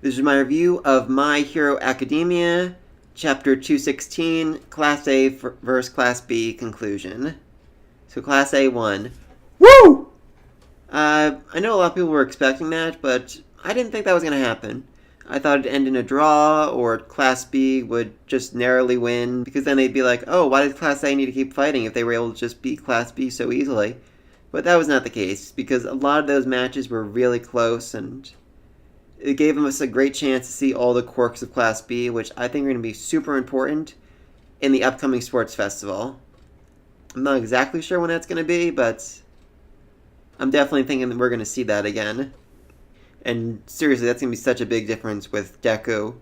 This is my review of My Hero Academia, Chapter 216, Class A vs. Class B conclusion. So Class A won. Woo! I know a lot of people were expecting that, but I didn't think that was going to happen. I thought it'd end in a draw, or Class B would just narrowly win, because then they'd be like, oh, why did Class A need to keep fighting if they were able to just beat Class B so easily? But that was not the case, because a lot of those matches were really close, and it gave us a great chance to see all the quirks of Class B, which I think are going to be super important in the upcoming sports festival. I'm not exactly sure when that's going to be, but I'm definitely thinking that we're going to see that again. And seriously, that's going to be such a big difference with Deku.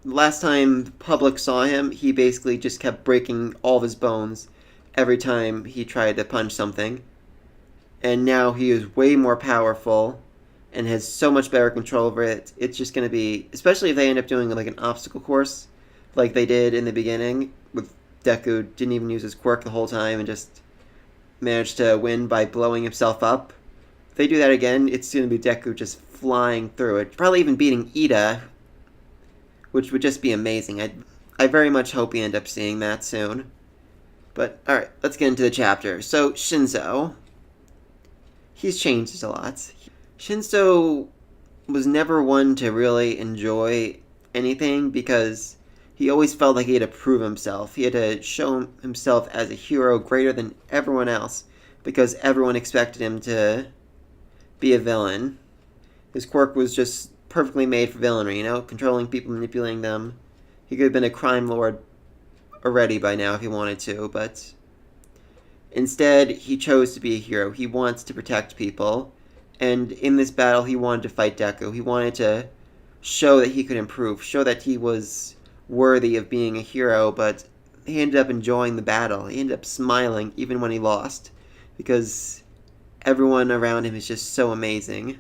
Last time the public saw him, he basically just kept breaking all of his bones every time he tried to punch something. And now he is way more powerful and has so much better control over it. It's just going to be, especially if they end up doing like an obstacle course like they did in the beginning with Deku, didn't even use his quirk the whole time and just managed to win by blowing himself up. If they do that again, it's going to be Deku just flying through it. Probably even beating Ida, which would just be amazing. I very much hope we end up seeing that soon. But, alright, let's get into the chapter. So, Shinso. He's changed a lot. Shinso was never one to really enjoy anything because he always felt like he had to prove himself. He had to show himself as a hero greater than everyone else because everyone expected him to be a villain. His quirk was just perfectly made for villainy, controlling people, manipulating them. He could have been a crime lord already by now if he wanted to, but instead he chose to be a hero. He wants to protect people. And in this battle, he wanted to fight Deku. He wanted to show that he could improve, show that he was worthy of being a hero, but he ended up enjoying the battle. He ended up smiling even when he lost, because everyone around him is just so amazing.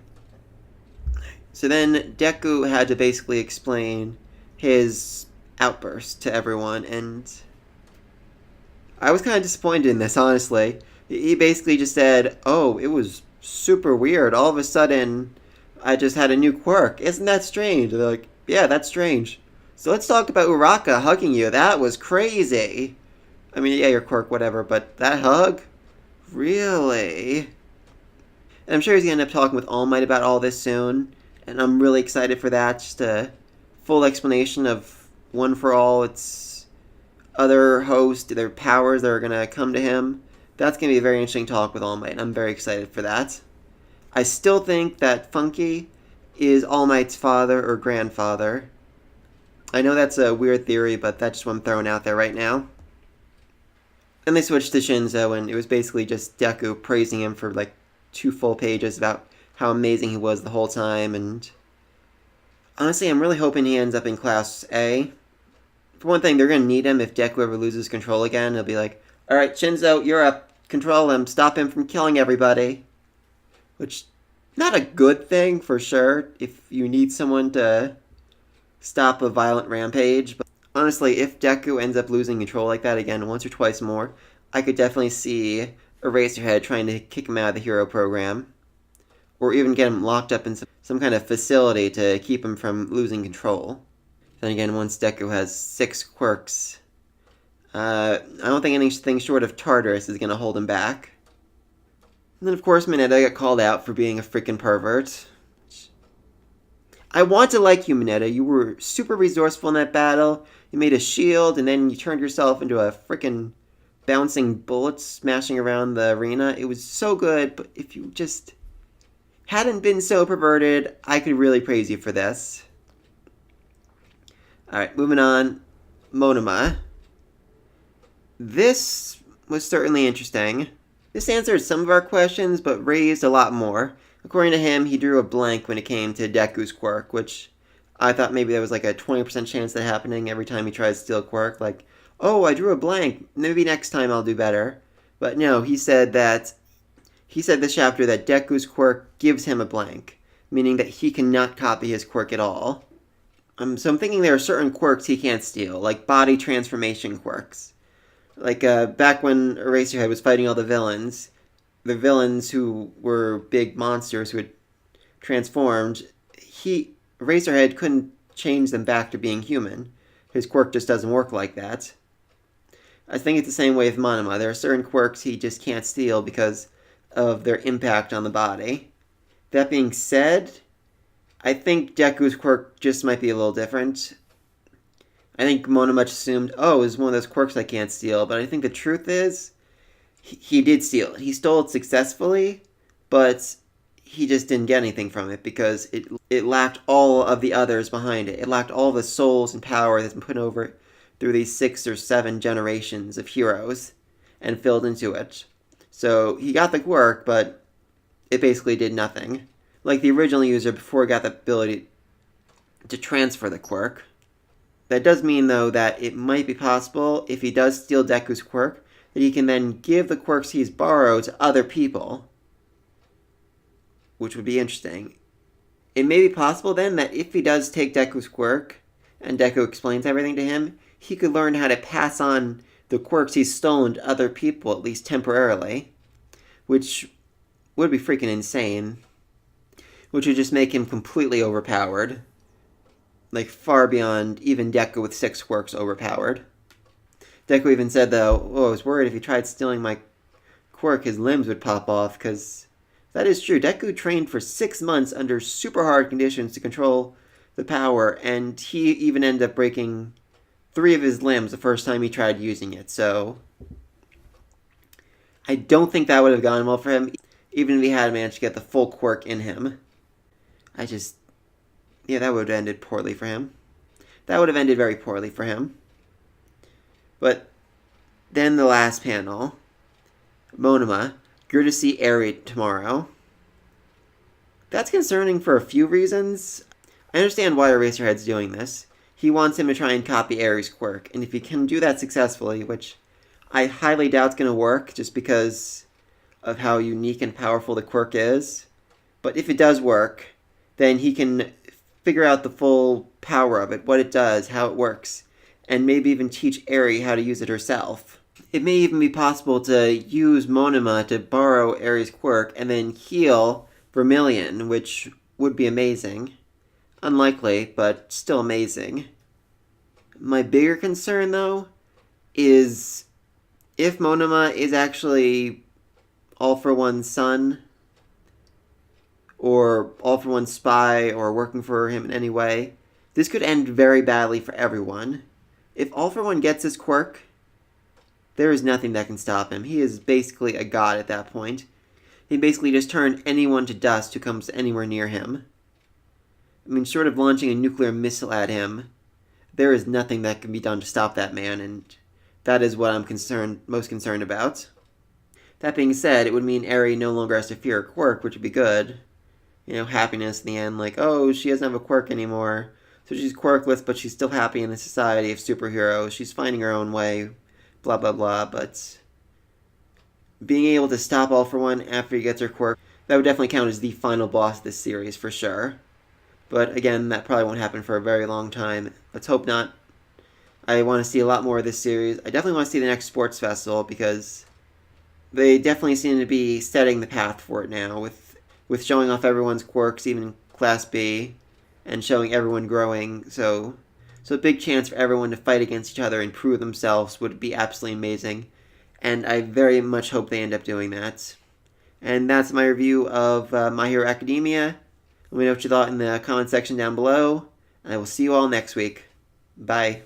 So then Deku had to basically explain his outburst to everyone, and I was kind of disappointed in this, honestly. He basically just said, oh, it was super weird. All of a sudden, I just had a new quirk. Isn't that strange? And they're like, yeah, that's strange. So let's talk about Uraka hugging you. That was crazy. I mean, yeah, your quirk, whatever, but that hug? Really? And I'm sure he's going to end up talking with All Might about all this soon, and I'm really excited for that. Just a full explanation of One for All, its other hosts, their powers that are going to come to him. That's going to be a very interesting talk with All Might, and I'm very excited for that. I still think that Funky is All Might's father or grandfather. I know that's a weird theory, but that's just what I'm throwing out there right now. Then they switched to Shinso, and it was basically just Deku praising him for like 2 full pages about how amazing he was the whole time, and honestly, I'm really hoping he ends up in Class A. For one thing, they're going to need him if Deku ever loses control again. They'll be like, alright, Shinso, you're up. Control him. Stop him from killing everybody. Which, not a good thing, for sure, if you need someone to stop a violent rampage. But honestly, if Deku ends up losing control like that again once or twice more, I could definitely see Eraserhead trying to kick him out of the hero program. Or even get him locked up in some kind of facility to keep him from losing control. Then again, once Deku has 6 quirks, I don't think anything short of Tartarus is going to hold him back. And then, of course, Mineta got called out for being a freaking pervert. I want to like you, Mineta. You were super resourceful in that battle. You made a shield, and then you turned yourself into a freaking bouncing bullet smashing around the arena. It was so good, but if you just hadn't been so perverted, I could really praise you for this. Alright, moving on. Monoma. This was certainly interesting. This answered some of our questions, but raised a lot more. According to him, he drew a blank when it came to Deku's quirk, which I thought maybe there was like a 20% chance of that happening every time he tries to steal a quirk. Like, oh, I drew a blank. Maybe next time I'll do better. But no, he said this chapter that Deku's quirk gives him a blank, meaning that he cannot copy his quirk at all. So I'm thinking there are certain quirks he can't steal, like body transformation quirks. Like, back when Eraserhead was fighting all the villains who were big monsters who had transformed, Eraserhead couldn't change them back to being human. His quirk just doesn't work like that. I think it's the same way with Monoma. There are certain quirks he just can't steal because of their impact on the body. That being said, I think Deku's quirk just might be a little different. I think Monoma assumed, oh, it's one of those quirks I can't steal, but I think the truth is, he did steal it. He stole it successfully, but he just didn't get anything from it because it lacked all of the others behind it. It lacked all the souls and power that's been put over it through these 6 or 7 generations of heroes and filled into it. So he got the quirk, but it basically did nothing. Like the original user before he got the ability to transfer the quirk. That does mean, though, that it might be possible, if he does steal Deku's quirk, that he can then give the quirks he's borrowed to other people. Which would be interesting. It may be possible, then, that if he does take Deku's quirk, and Deku explains everything to him, he could learn how to pass on the quirks he's stolen to other people, at least temporarily. Which would be freaking insane. Which would just make him completely overpowered. Like, far beyond even Deku with 6 quirks overpowered. Deku even said, though, oh, I was worried if he tried stealing my quirk, his limbs would pop off, because that is true. Deku trained for 6 months under super hard conditions to control the power, and he even ended up breaking 3 of his limbs the first time he tried using it, so I don't think that would have gone well for him, even if he had managed to get the full quirk in him. Yeah, that would have ended poorly for him. That would have ended very poorly for him. But then the last panel. Monoma, you're to see Eri tomorrow. That's concerning for a few reasons. I understand why Eraserhead's doing this. He wants him to try and copy Eri's quirk, and if he can do that successfully, which I highly doubt is going to work just because of how unique and powerful the quirk is, but if it does work, then he can figure out the full power of it, what it does, how it works, and maybe even teach Eri how to use it herself. It may even be possible to use Monoma to borrow Eri's quirk and then heal Vermilion, which would be amazing. Unlikely, but still amazing. My bigger concern, though, is if Monoma is actually All For One's son, or All For One's spy, or working for him in any way, this could end very badly for everyone. If All For One gets his quirk, there is nothing that can stop him. He is basically a god at that point. He basically just turned anyone to dust who comes anywhere near him. I mean, short of launching a nuclear missile at him, there is nothing that can be done to stop that man, and that is what I'm most concerned about. That being said, it would mean Eri no longer has to fear a quirk, which would be good. You know, happiness in the end, like, oh, she doesn't have a quirk anymore, so she's quirkless, but she's still happy in the society of superheroes. She's finding her own way, blah, blah, blah, but being able to stop All For One after he gets her quirk, that would definitely count as the final boss of this series, for sure. But again, that probably won't happen for a very long time. Let's hope not. I want to see a lot more of this series. I definitely want to see the next sports festival, because they definitely seem to be setting the path for it now, with showing off everyone's quirks, even Class B, and showing everyone growing. So a big chance for everyone to fight against each other and prove themselves would be absolutely amazing. And I very much hope they end up doing that. And that's my review of My Hero Academia. Let me know what you thought in the comment section down below. And I will see you all next week. Bye.